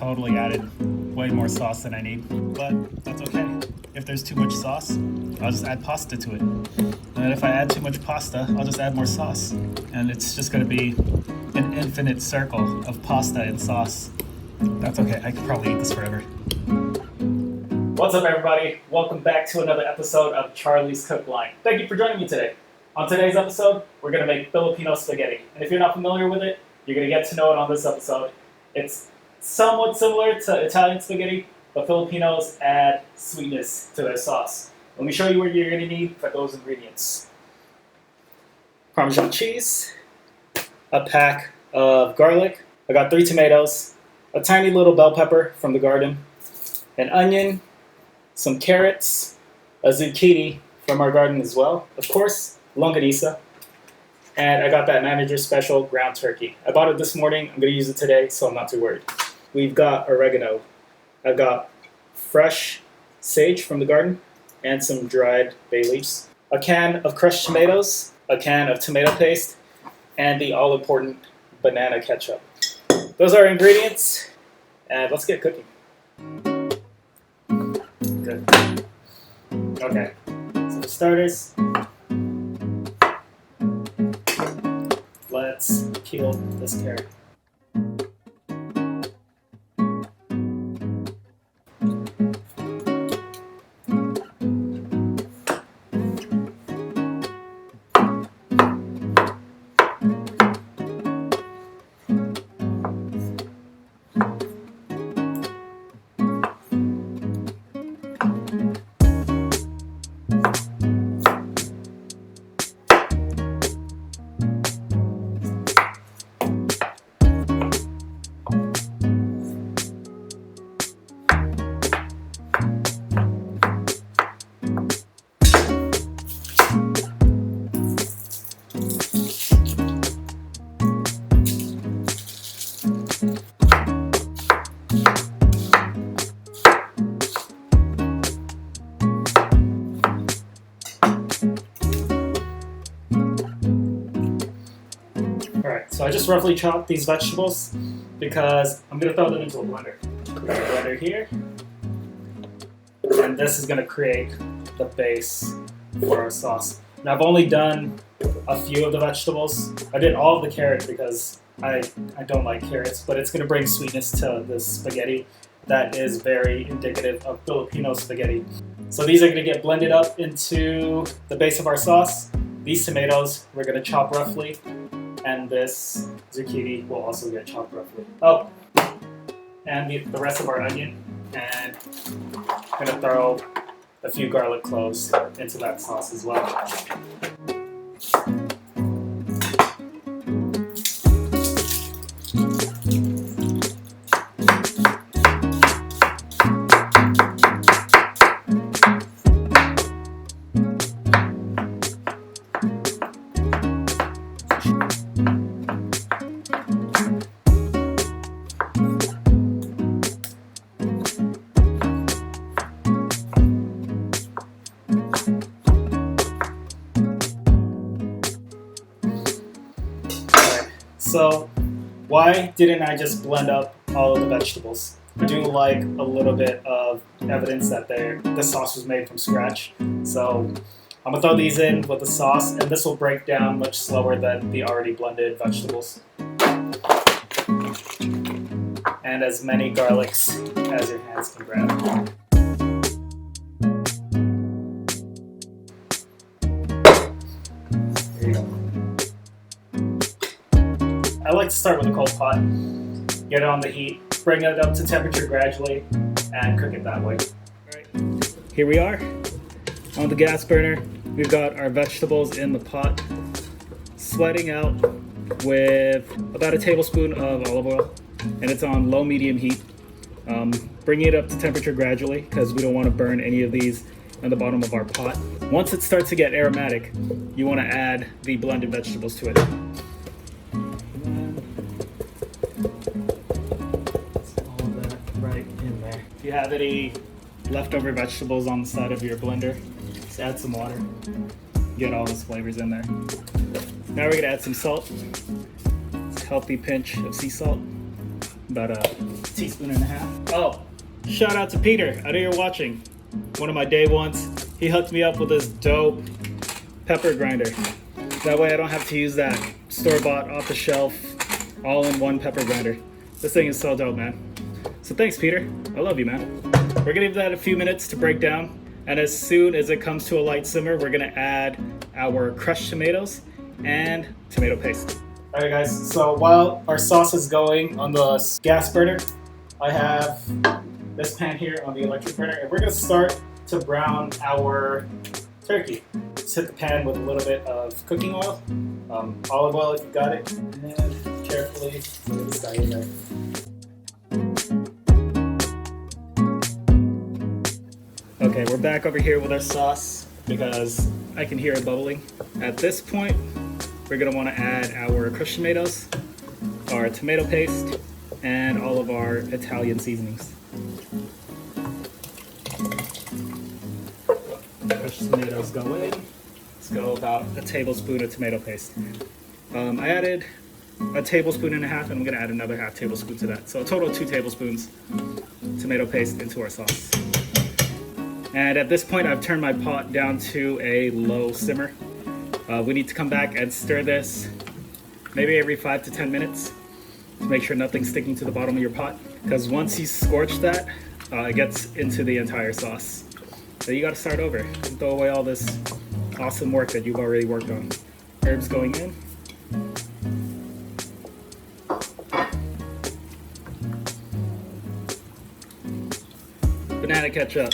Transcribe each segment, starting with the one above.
totally added way more sauce than I need, but that's okay. If there's too much sauce, I'll just add pasta to it. And if I add too much pasta, I'll just add more sauce. And it's just gonna be an infinite circle of pasta and sauce. That's okay, I could probably eat this forever. What's up everybody? Welcome back to another episode of Charlie's Cookline. Thank you for joining me today. On today's episode, we're gonna make Filipino spaghetti. And if you're not familiar with it, you're gonna get to know it on this episode. It's somewhat similar to Italian spaghetti, but Filipinos add sweetness to their sauce. Let me show you what you're going to need for those ingredients. Parmesan cheese, a pack of garlic, I got 3 tomatoes, a tiny little bell pepper from the garden, an onion, some carrots, a zucchini from our garden as well, of course, longanisa, and I got that manager special ground turkey. I bought it this morning, I'm going to use it today, so I'm not too worried. We've got oregano. I've got fresh sage from the garden and some dried bay leaves. A can of crushed tomatoes, a can of tomato paste, and the all-important banana ketchup. Those are our ingredients, and let's get cooking. Good. Okay, so for starters, let's peel this carrot. Alright, so I just roughly chopped these vegetables because I'm going to throw them into a blender. Put a blender here, and this is going to create the base for our sauce. Now I've only done a few of the vegetables. I did all of the carrot because I don't like carrots, but it's going to bring sweetness to this spaghetti that is very indicative of Filipino spaghetti. So these are going to get blended up into the base of our sauce. These tomatoes we're going to chop roughly, and this zucchini will also get chopped roughly. Oh, and the rest of our onion, and I'm going to throw a few garlic cloves into that sauce as well. So why didn't I just blend up all of the vegetables? I do like a little bit of evidence that the sauce was made from scratch. So I'm gonna throw these in with the sauce, and this will break down much slower than the already blended vegetables. And as many garlics as your hands can grab. There you go. I like to start with a cold pot, get it on the heat, bring it up to temperature gradually, and cook it that way. Alright, here we are on the gas burner. We've got our vegetables in the pot, sweating out with about a tablespoon of olive oil, and it's on low-medium heat. Bringing it up to temperature gradually because we don't want to burn any of these on the bottom of our pot. Once it starts to get aromatic, you want to add the blended vegetables to it. If you have any leftover vegetables on the side of your blender, just add some water. Get all those flavors in there. Now we're gonna add some salt. It's a healthy pinch of sea salt. about a teaspoon and a half. Oh, shout out to Peter. I know you're watching. One of my day ones. He hooked me up with this dope pepper grinder. That way I don't have to use that store-bought off-the-shelf all-in-one pepper grinder. This thing is so dope, man. So thanks, Peter. I love you, man. We're gonna give that a few minutes to break down, and as soon as it comes to a light simmer, we're gonna add our crushed tomatoes and tomato paste. All right, guys, so while our sauce is going on the gas burner, I have this pan here on the electric burner, and we're gonna start to brown our turkey. Just hit the pan with a little bit of cooking oil, olive oil if you got it, and carefully put this guy in there. Okay, we're back over here with our sauce because I can hear it bubbling. At this point, we're gonna wanna add our crushed tomatoes, our tomato paste, and all of our Italian seasonings. Crushed tomatoes go in. Let's go about a tablespoon of tomato paste. I added a tablespoon and a half, and I'm gonna add another half tablespoon to that. So a total of 2 tablespoons tomato paste into our sauce. And at this point, I've turned my pot down to a low simmer. We need to come back and stir this maybe every 5 to 10 minutes to make sure nothing's sticking to the bottom of your pot. Because once you scorch that, it gets into the entire sauce. So you gotta start over and throw away all this awesome work that you've already worked on. Herbs going in. Banana ketchup.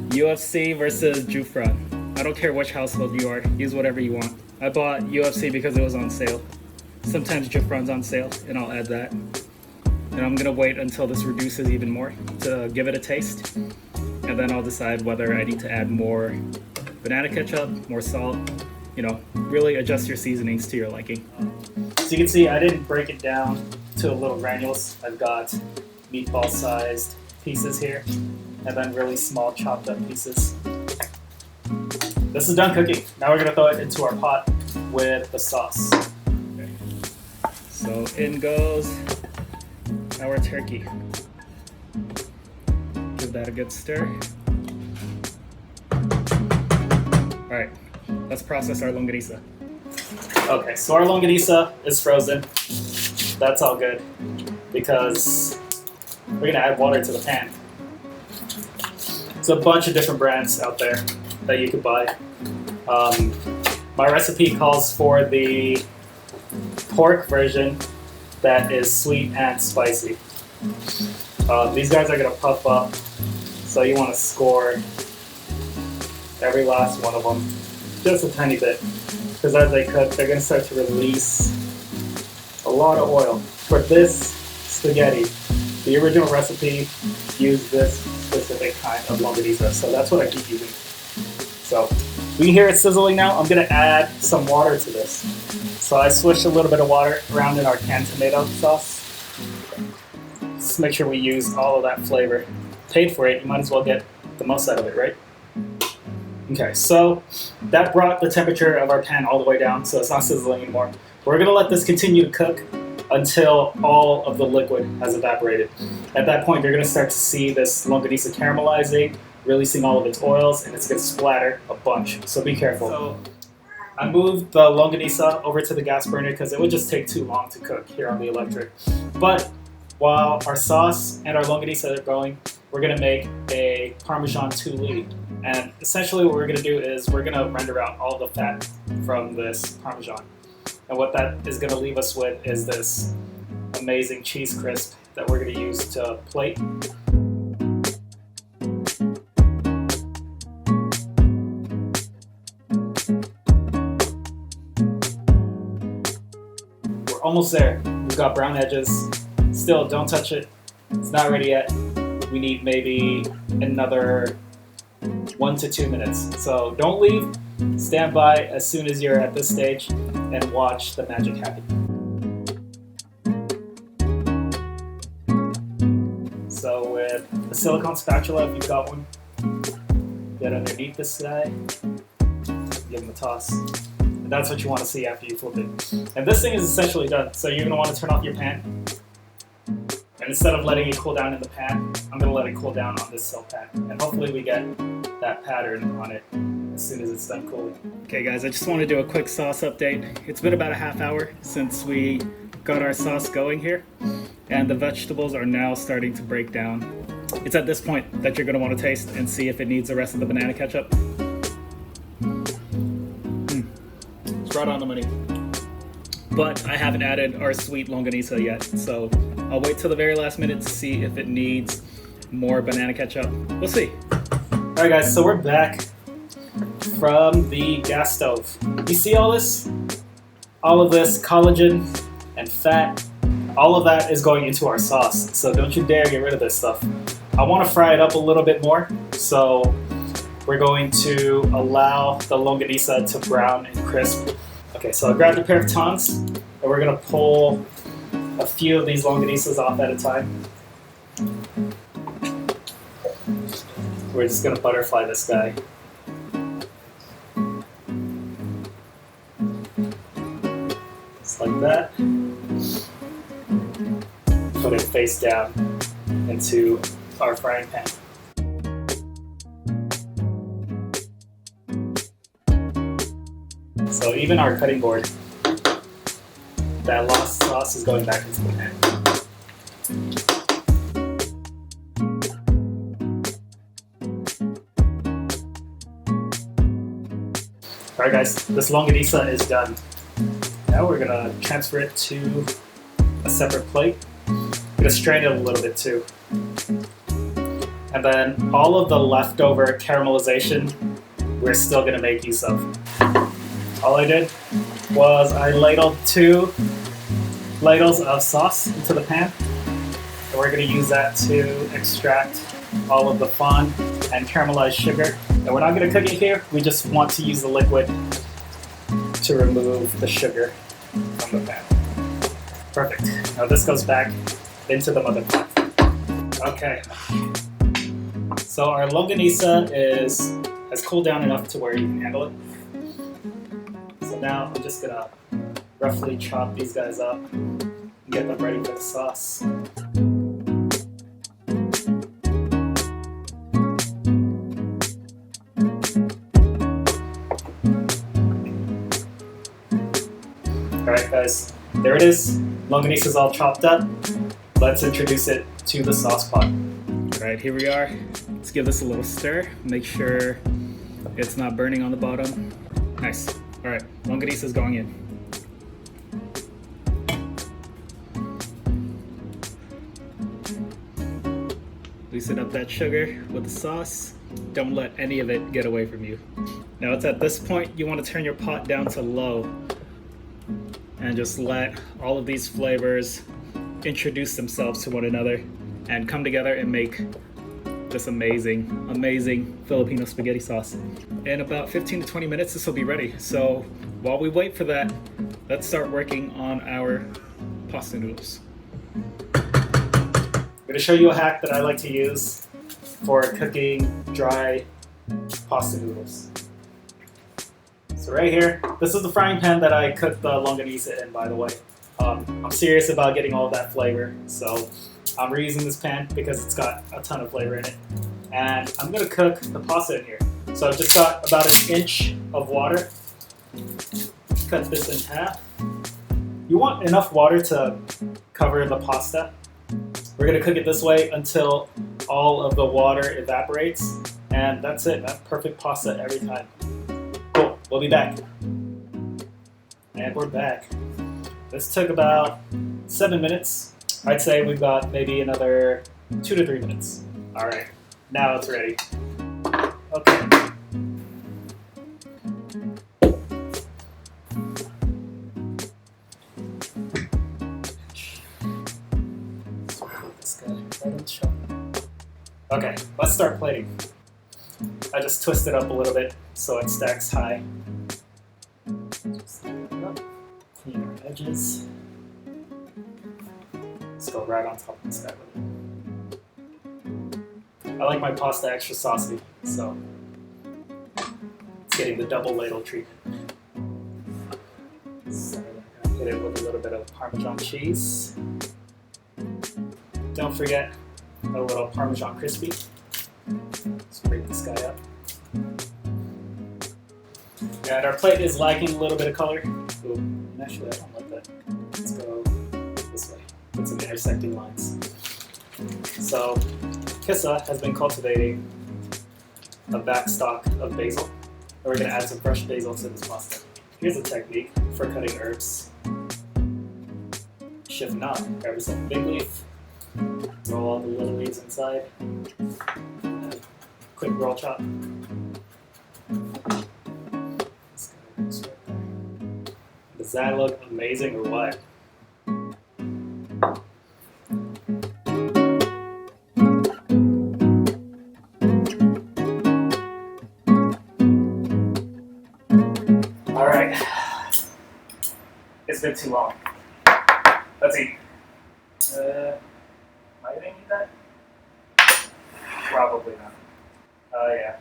UFC versus Jufran. I don't care which household you are, use whatever you want. I bought UFC because it was on sale. Sometimes Jufran's on sale, and I'll add that. And I'm gonna wait until this reduces even more to give it a taste. And then I'll decide whether I need to add more banana ketchup, more salt, really adjust your seasonings to your liking. So you can see I didn't break it down to little granules. I've got meatball-sized pieces here, and then really small chopped up pieces. This is done cooking. Now we're gonna throw it into our pot with the sauce. Okay. So in goes our turkey. Give that a good stir. All right, let's process our longanisa. Okay, so our longanisa is frozen. That's all good because we're gonna add water to the pan. There's a bunch of different brands out there that you could buy. My recipe calls for the pork version that is sweet and spicy. These guys are gonna puff up, so you wanna score every last one of them, just a tiny bit, because as they cook, they're gonna start to release a lot of oil. For this spaghetti, the original recipe used this specific kind of longanisa, so that's what I keep using. So we can hear it sizzling now. I'm gonna add some water to this. So I swished a little bit of water around in our canned tomato sauce. Just make sure we use all of that flavor. Paid for it, you might as well get the most out of it, right? Okay, so that brought the temperature of our pan all the way down, so it's not sizzling anymore. We're gonna let this continue to cook until all of the liquid has evaporated. At that point, you're gonna start to see this longanisa caramelizing, releasing all of its oils, and it's gonna splatter a bunch, so be careful. So I moved the longanisa over to the gas burner because it would just take too long to cook here on the electric. But while our sauce and our longanisa are going, we're gonna make a Parmesan toulis. And essentially what we're gonna do is we're gonna render out all the fat from this Parmesan. And what that is gonna leave us with is this amazing cheese crisp that we're gonna use to plate. We're almost there. We've got brown edges. Still, don't touch it. It's not ready yet. We need maybe another 1 to 2 minutes. So don't leave. Stand by as soon as you're at this stage and watch the magic happen. So with a silicone spatula, if you've got one, get underneath this guy, give him a toss. And that's what you want to see after you flip it. And this thing is essentially done. So you're going to want to turn off your pan And instead of letting it cool down in the pan, I'm gonna let it cool down on this silk pan. And hopefully we get that pattern on it as soon as it's done cooling. Okay guys, I just want to do a quick sauce update. It's been about a half hour since we got our sauce going here, and the vegetables are now starting to break down. It's at this point that you're gonna want to taste and see if it needs the rest of the banana ketchup. It's right on the money. But I haven't added our sweet longanisa yet, so I'll wait till the very last minute to see if it needs more banana ketchup. We'll see. Alright guys, so we're back from the gas stove. You see all this? All of this collagen and fat, all of that is going into our sauce, so don't you dare get rid of this stuff. I want to fry it up a little bit more, so we're going to allow the longanisa to brown and crisp. Okay, so I grabbed a pair of tongs, and we're gonna pull a few of these longanisas off at a time. We're just gonna butterfly this guy. Just like that. Put it face down into our frying pan. So even our cutting board, that lost sauce is going back into the pan. Alright guys, this longanisa is done. Now we're gonna transfer it to a separate plate. I'm gonna strain it a little bit too. And then all of the leftover caramelization, we're still gonna make use of. All I did was I ladled 2 ladles of sauce into the pan, and we're going to use that to extract all of the fond and caramelized sugar. And we're not going to cook it here, we just want to use the liquid to remove the sugar from the pan. Perfect. Now this goes back into the mother pot. Okay. So our longanisa has cooled down enough to where you can handle it. So now I'm just gonna roughly chop these guys up and get them ready for the sauce. Alright guys, there it is. Longanisa's all chopped up. Let's introduce it to the sauce pot. Alright, here we are. Let's give this a little stir. Make sure it's not burning on the bottom. Nice. Alright, longanisa's going in. Loosen up that sugar with the sauce. Don't let any of it get away from you. Now it's at this point you want to turn your pot down to low and just let all of these flavors introduce themselves to one another and come together and make this amazing Filipino spaghetti sauce. In about 15 to 20 minutes this will be ready. So while we wait for that, let's start working on our pasta noodles. I'm going to show you a hack that I like to use for cooking dry pasta noodles. So right here, this is the frying pan that I cooked the longanisa in, by the way. I'm serious about getting all of that flavor, so I'm reusing this pan because it's got a ton of flavor in it. And I'm gonna cook the pasta in here. So I've just got about 1 inch of water. Cut this in half. You want enough water to cover the pasta. We're gonna cook it this way until all of the water evaporates. And that's it, that's perfect pasta every time. Cool, we'll be back. And we're back. This took about 7 minutes. I'd say we've got maybe another 2 to 3 minutes. All right, now it's ready. Okay. This guy right on the shoulder. Okay, let's start plating. I just twist it up a little bit so it stacks high. Just line it up. Clean our edges. Let's go right on top of this guy with it. I like my pasta extra saucy, so it's getting the double ladle treatment. So I'm gonna hit it with a little bit of Parmesan cheese. Don't forget a little Parmesan crispy. Let's break this guy up. And our plate is lacking a little bit of color. Ooh, actually, I don't like that. Let's go this way. Put some intersecting lines. So, Kissa has been cultivating a back stock of basil. And we're going to add some fresh basil to this pasta. Here's a technique for cutting herbs. Shift knot, grab yourself a big leaf, roll all the little leaves inside, and quick roll chop. Does that look amazing or what? Alright, it's been too long. Let's eat. Am I gonna eat that? Probably not. Oh yeah.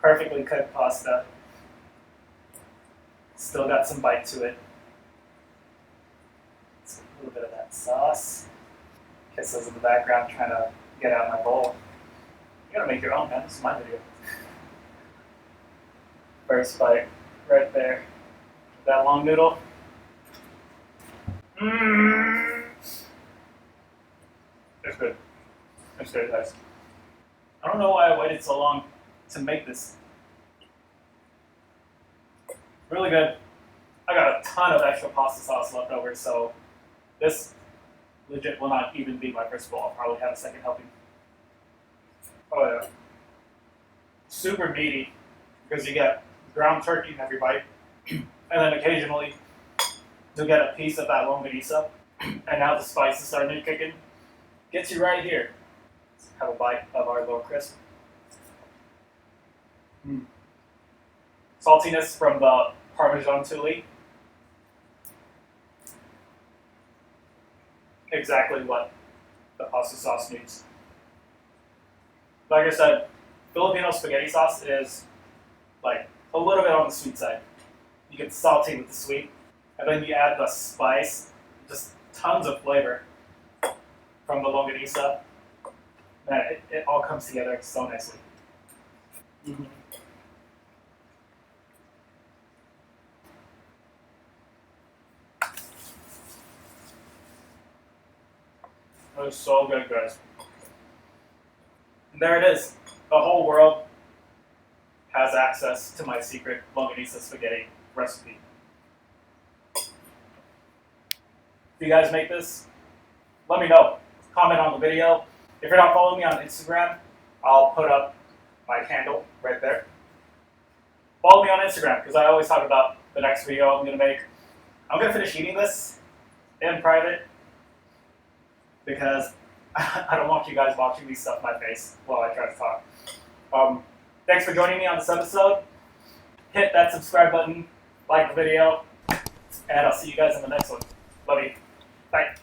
Perfectly cooked pasta. Still got some bite to it. It's a little bit of that sauce. Kisses in the background trying to get out my bowl. You gotta make your own, man. This is my video. First bite, right there. That long noodle. It's good. It's good, guys. I don't know why I waited so long to make this. Really good. I got a ton of extra pasta sauce left over, so this legit will not even be my first bowl. I'll probably have a second helping. Oh yeah. Super meaty because you get ground turkey in every bite, and then occasionally you'll get a piece of that longanisa, and now the spices starting to kick in. Gets you right here. Let's have a bite of our little crisp. Saltiness from the Parmesan chili. Exactly what the pasta sauce needs. Like I said, Filipino spaghetti sauce is like a little bit on the sweet side. You get salty with the sweet, and then you add the spice, just tons of flavor from the longanisa. Man, it all comes together so nicely. It was so good, guys. And there it is. The whole world has access to my secret Longanisa spaghetti recipe. If you guys make this, let me know. Comment on the video. If you're not following me on Instagram, I'll put up my handle right there. Follow me on Instagram because I always talk about the next video I'm going to make. I'm going to finish eating this in private because I don't want you guys watching me stuff my face while I try to talk. Thanks for joining me on this episode. Hit that subscribe button, like the video, and I'll see you guys in the next one. Love you. Bye.